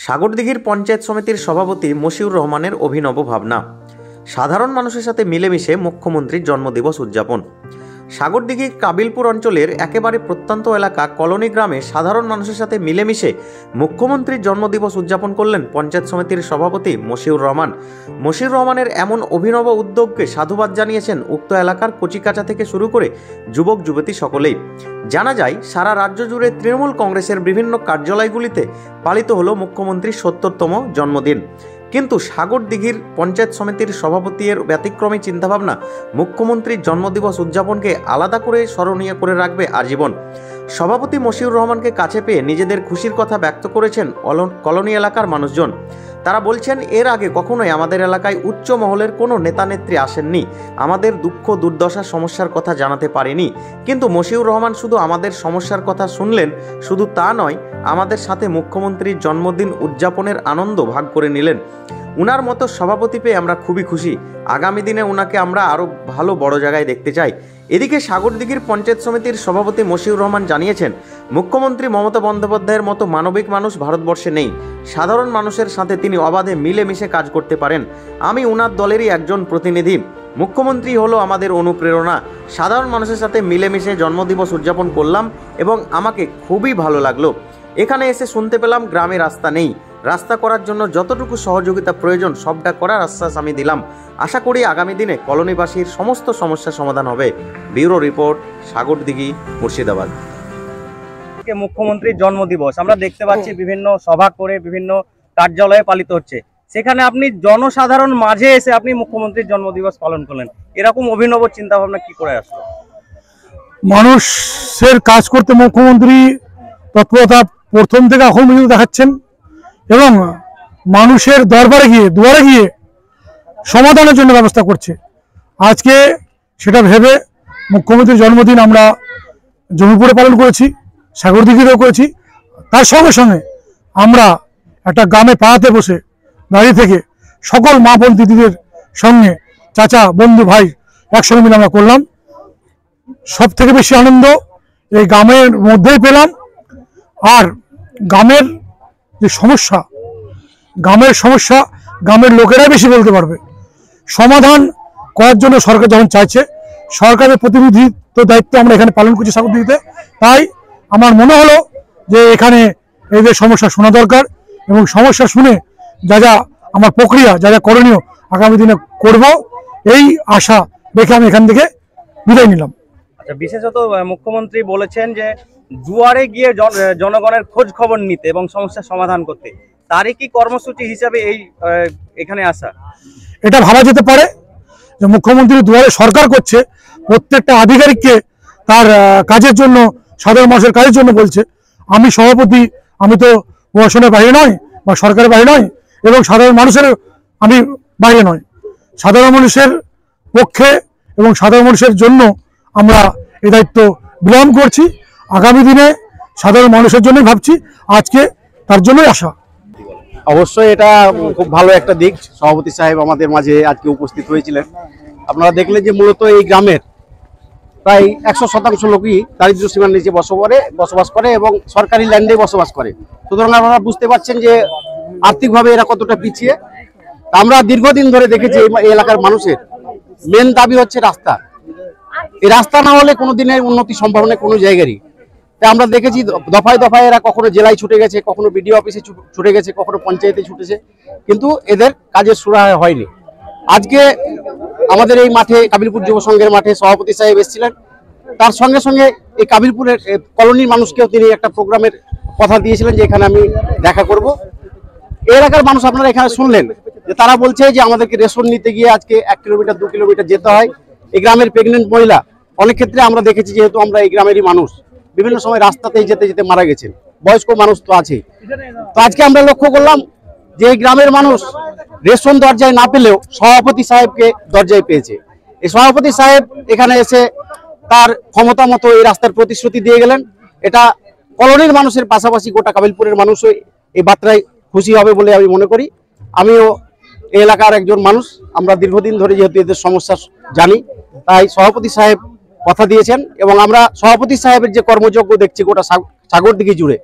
সাগরদিঘির পঞ্চায়েত সমিতির সভাপতি মশিউর রহমানের অভিনব ভাবনা। সাধারণ মানুষের সাথে মিলেমিশে মুখ্যমন্ত্রীর জন্মদিবস উদযাপন। সাগরদিঘির কাবিলপুর অঞ্চলের একেবারে প্রত্যন্ত এলাকা কলোনি গ্রামে সাধারণ মানুষের সাথে মিলেমিশে মুখ্যমন্ত্রীর জন্মদিবস উদযাপন করলেন পঞ্চায়েত সমিতির সভাপতি মশিউর রহমান। মশিউর রহমানের এমন অভিনব উদ্যোগকে সাধুবাদ জানিয়েছেন উক্ত এলাকার কচিকাঁচা থেকে শুরু করে যুবক যুবতী সকলেই। জানা যায়, সারা রাজ্য জুড়ে তৃণমূল কংগ্রেসের বিভিন্ন কার্যালয়গুলিতে পালিত হল মুখ্যমন্ত্রীর ৭০তম জন্মদিন, কিন্তু সাগরদিঘির পঞ্চায়েত সমিতির সভাপতির ব্যতিক্রমী চিন্তাভাবনা মুখ্যমন্ত্রীর জন্মদিবস উদযাপনকে আলাদা করে স্মরণীয় করে রাখবে আজীবন। সভাপতি মশিউর রহমানকে কাছে পেয়ে নিজেদের খুশির কথা ব্যক্ত করেছেন কলোনি এলাকার মানুষজন। তারা বলছেন, এর আগে কখনোই আমাদের এলাকায় উচ্চ মহলের কোনো নেতানেত্রী আসেননি, আমাদের দুঃখ দুর্দশা সমস্যার কথা জানাতে পারেনি, কিন্তু মশিউর রহমান শুধু আমাদের সমস্যার কথা শুনলেন, শুধু তা নয়, আমাদের সাথে মুখ্যমন্ত্রীর জন্মদিন উদযাপনের আনন্দ ভাগ করে নিলেন। উনার মতো সভাপতি পেয়ে আমরা খুবই খুশি। আগামী দিনে উনাকে আমরা আরও ভালো বড় জায়গায় দেখতে চাই। এদিকে সাগরদিঘির পঞ্চায়েত সমিতির সভাপতি মশিউর রহমান জানিয়েছেন, মুখ্যমন্ত্রী মমতা বন্দ্যোপাধ্যায়ের মতো মানবিক মানুষ ভারতবর্ষে নেই। সাধারণ মানুষের সাথে তিনি অবাধে মিলেমিশে কাজ করতে পারেন। আমি উনার দলেরই একজন প্রতিনিধি। মুখ্যমন্ত্রী হলো আমাদের অনুপ্রেরণা। সাধারণ মানুষের সাথে মিলেমিশে জন্মদিবস উদযাপন করলাম এবং আমাকে খুবই ভালো লাগলো। এখানে এসে শুনতে পেলাম গ্রামে রাস্তা নেই। রাস্তা করার জন্য যতটুকু সহযোগিতা প্রয়োজন সবটা করার আশ্বাস আমি দিলাম। আশা করি আগামী দিনে কলোনিবাসীর সমস্ত সমস্যার সমাধান হবে। Bureau report, Sagardighi, Murshidabad. মুখ্যমন্ত্রীর জন্মদিবস আমরা দেখতে পাচ্ছি বিভিন্ন সভা করে বিভিন্ন কার্যালয়ে পালিত হচ্ছে, সেখানে আপনি জনসাধারণ মাঝে এসে আপনি মুখ্যমন্ত্রীর জন্মদিবস পালন করলেন, এরকম অভিনব চিন্তা ভাবনা কি করে আসলো? মানুষের কাজ করতে মুখ্যমন্ত্রী তৎপরতা প্রথম থেকে এখন পর্যন্ত দেখাচ্ছেন এবং মানুষের দরবারে গিয়ে দুয়ারে গিয়ে সমাধানের জন্য ব্যবস্থা করছে। আজকে সেটা ভেবে মুখ্যমন্ত্রীর জন্মদিন আমরা জমিপুরে পালন করেছি, সাগরদিঘিতেও করেছি। তার সঙ্গে সঙ্গে আমরা একটা গ্রামে পাড়াতে বসে দাঁড়িয়ে থেকে সকল মা বোন দিদিদের সঙ্গে, চাচা বন্ধু ভাই একসঙ্গে মিলে আমরা করলাম। সব থেকে বেশি আনন্দ এই গ্রামের মধ্যেই পেলাম। আর গ্রামের যে সমস্যা, গ্রামের লোকেরাই বেশি বলতে পারবে। সমাধান করার জন্য সরকার যখন চাইছে, সরকারের প্রতিনিধিত্ব দায়িত্ব আমরা এখানে পালন করছি সাগরদিঘিতে। তাই আমার মনে হলো যে এখানে এদের সমস্যা শোনা দরকার এবং সমস্যা শুনে যা যা আমার প্রক্রিয়া, যা যা করণীয় আগামী দিনে করব, এই আশা দেখে আমি এখান থেকে বিদায় নিলাম। আচ্ছা, বিশেষত মুখ্যমন্ত্রী বলেছেন যে দুয়ারে গিয়ে জনগণের খোঁজ খবর নিতে এবং সমস্যার সমাধান করতে, তারই কি কর্মসূচি হিসাবে এই এখানে আসা? এটা ভাবা যেতে পারে যে মুখ্যমন্ত্রী দুয়ারে সরকার করছে, প্রত্যেকটা আধিকারিককে তার কাজের জন্য, সাধারণ মানুষের কাজের জন্য বলছে। আমি সভাপতি, আমি তো প্রশাসনের বাইরে নয় বা সরকারের বাইরে নয় এবং সাধারণ মানুষের আমি বাইরে নয়। সাধারণ মানুষের পক্ষে এবং সাধারণ মানুষের জন্য আমরা এই দায়িত্ব বিলম্ব করছি। আগামী দিনে সাধারণ মানুষের জন্যই ভাবছি, আজকে তার জন্যই আসা। অবশ্যই এটা খুব ভালো একটা দিক। সভাপতি সাহেব আমাদের মাঝে আজকে উপস্থিত হয়েছিলেন। আপনারা দেখলেন যে মূলত এই গ্রামের প্রায় ১০০% লোকই দারিদ্র্য সীমার নিচে বসবাস করে এবং সরকারি ল্যান্ডে বসবাস করে। সুতরাং আপনারা বুঝতে পারছেন যে আর্থিকভাবে এরা কতটা পিছিয়ে। আমরা দীর্ঘদিন ধরে দেখেছি এই এলাকার মানুষের মেন দাবি হচ্ছে রাস্তা। এই রাস্তা না হলে কোনো দিনের উন্নতি সম্ভব নয় কোনো জায়গারই। তাই আমরা দেখেছি দফায় দফায় এরা কখনো জেলায় ছুটে গেছে, কখনো বিডিও অফিসে ছুটে গেছে, কখনো পঞ্চায়েতে ছুটেছে, কিন্তু এদের কাজের সুরাহা হয়নি। আজকে আমাদের এই মাঠে, কাবিলপুর যুব সংঘের মাঠে সভাপতি সাহেব এসেছিলেন। তার সঙ্গে সঙ্গে এই কাবিলপুরের কলোনির মানুষকেও তিনি একটা প্রোগ্রামের কথা দিয়েছিলেন যে এখানে আমি দেখা করব। এই এলাকার মানুষ আপনারা এখানে শুনলেন যে তারা বলছে যে আমাদেরকে রেশন নিতে গিয়ে আজকে 1 কিলোমিটার 2 কিলোমিটার যেতে হয়। এই গ্রামের প্রেগনেন্ট মহিলা অনেক ক্ষেত্রে আমরা দেখেছি, যেহেতু আমরা এই গ্রামেরই মানুষ, বিভিন্ন সময় রাস্তাতেই যেতে যেতে মারা গেছেন। বয়স্ক মানুষ তো আছেই। তো আজকে আমরা লক্ষ্য করলাম যে এই গ্রামের মানুষ রেশন দরজায় না পেলেও সভাপতি সাহেবকে দরজায় পেয়েছে। এই সভাপতি সাহেব এখানে এসে তার ক্ষমতা মতো এই রাস্তার প্রতিশ্রুতি দিয়ে গেলেন। এটা কলোনির মানুষের পাশাপাশি গোটা কাবিলপুরের মানুষও এই বার্তায় খুশি হবে বলে আমি মনে করি। আমিও এই এলাকার একজন মানুষ, আমরা দীর্ঘদিন ধরে যেহেতু এদের সমস্যা জানি, তাই সভাপতি সাহেব কথা দিয়েছেন এবং আমরা সভাপতি সাহেবের যে কর্মযজ্ঞ দেখছি গোটা সাগরদিঘি জুড়ে,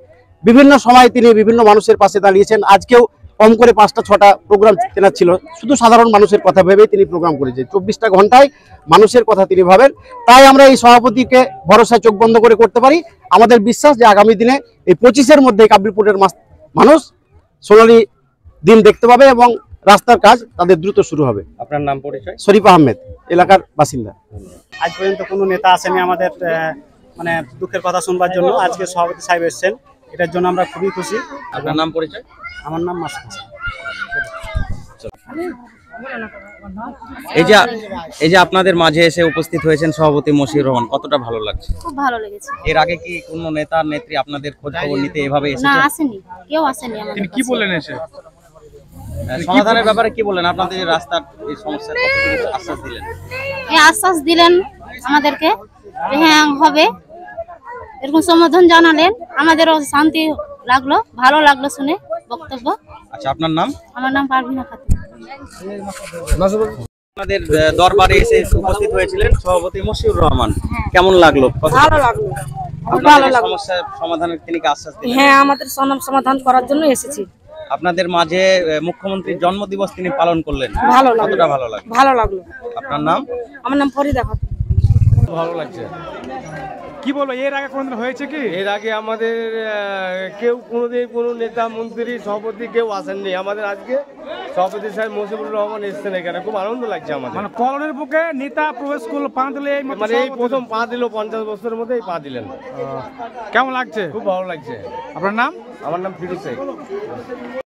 বিভিন্ন সময় তিনি বিভিন্ন মানুষের পাশে দাঁড়িয়েছেন। আজকেও কম করে 5টা-6টা প্রোগ্রাম তেনার ছিল, শুধু সাধারণ মানুষের কথা ভেবেই তিনি প্রোগ্রাম করেছেন। 24টা ঘন্টায় মানুষের কথা তিনি ভাবেন। তাই আমরা এই সভাপতিকে ভরসা চোখ বন্ধ করে করতে পারি। আমাদের বিশ্বাস যে আগামী দিনে এই 25-এর মধ্যে কাবিলপুরের মানুষ সোনালী দিন দেখতে পাবে এবং রাস্তার কাজ তাদের দ্রুত শুরু হবে। আপনার নাম পরিচয়? শরীফ আহমেদ, এলাকার বাসিন্দা। আজ পর্যন্ত কোনো নেতা আসেনি আমাদের মানে দুঃখের কথা শুনবার জন্য। আজকে সভাপতি সাহেব এসেছেন, এটার জন্য আমরা খুবই খুশি। আপনার নাম পরিচয়? আমার নাম মাসুদ হাসান। এই যে আপনাদের মাঝে এসে উপস্থিত হয়েছেন সভাপতি মশিউর রহমান, কতটা ভালো লাগছে? খুব ভালো লেগেছে। এর আগে কি কোনো নেতা নেত্রী আপনাদের খোঁজ খবর নিতে এভাবে না, এসেছেন? আসেনি, কেউ আসেনি আমাদের তিনি কি কাছে। বললেন এসে? সমাধানের ব্যাপারে কি বলেন? আপনাদের যে রাস্তার এই সমস্যার কতটুকু আশ্বাস দিলেন? এই আশ্বাস দিলেন আমাদেরকে, হ্যাঁ হবে, এরকম সমাধান জানালেন। আমাদেরও শান্তি লাগলো, ভালো লাগলো শুনে বক্তব্য। আচ্ছা, আপনার নাম? আমার নাম পারভিনা খাতুন। আপনাদের দরবারে এসে উপস্থিত হয়েছিলেন সভাপতি মশিউর রহমান, কেমন লাগলো? ভালো লাগলো, আপনাদের যে সমস্যার সমাধানের তিনি কি আশ্বাস দিলেন? হ্যাঁ আমাদের সমাধান করার জন্য এসেছি। আপনাদের মাঝে মুখ্যমন্ত্রীর জন্মদিবস তিনি পালন করলেন, ভালো লাগলো, কতটা ভালো লাগলো? ভালো লাগলো। আপনার নাম? আমার নাম ফরিদা খাতুন। ভালো লাগছে। কি বলবো, এর আগে কোনদিন হয়েছে কি? এর আগে আমাদের কেউ কোনোদিন কোনো নেতা মন্ত্রী সভাপতি কেউ আসেননি। আমাদের আজকে সভাপতি সাহেব মশিউর রহমান এসছেন এখানে, খুব আনন্দ লাগছে আমাদের। মানে কলনের বুকে নেতা প্রবেশ করলো, পা দিলে এই মতো মানে এই সভাপতি। প্রথম পা দিল, 50 বছরের মধ্যে এই পা দিলেন। কেমন লাগছে? খুব ভালো লাগছে। আপনার নাম? আমার নাম ফিরোজ শেখ।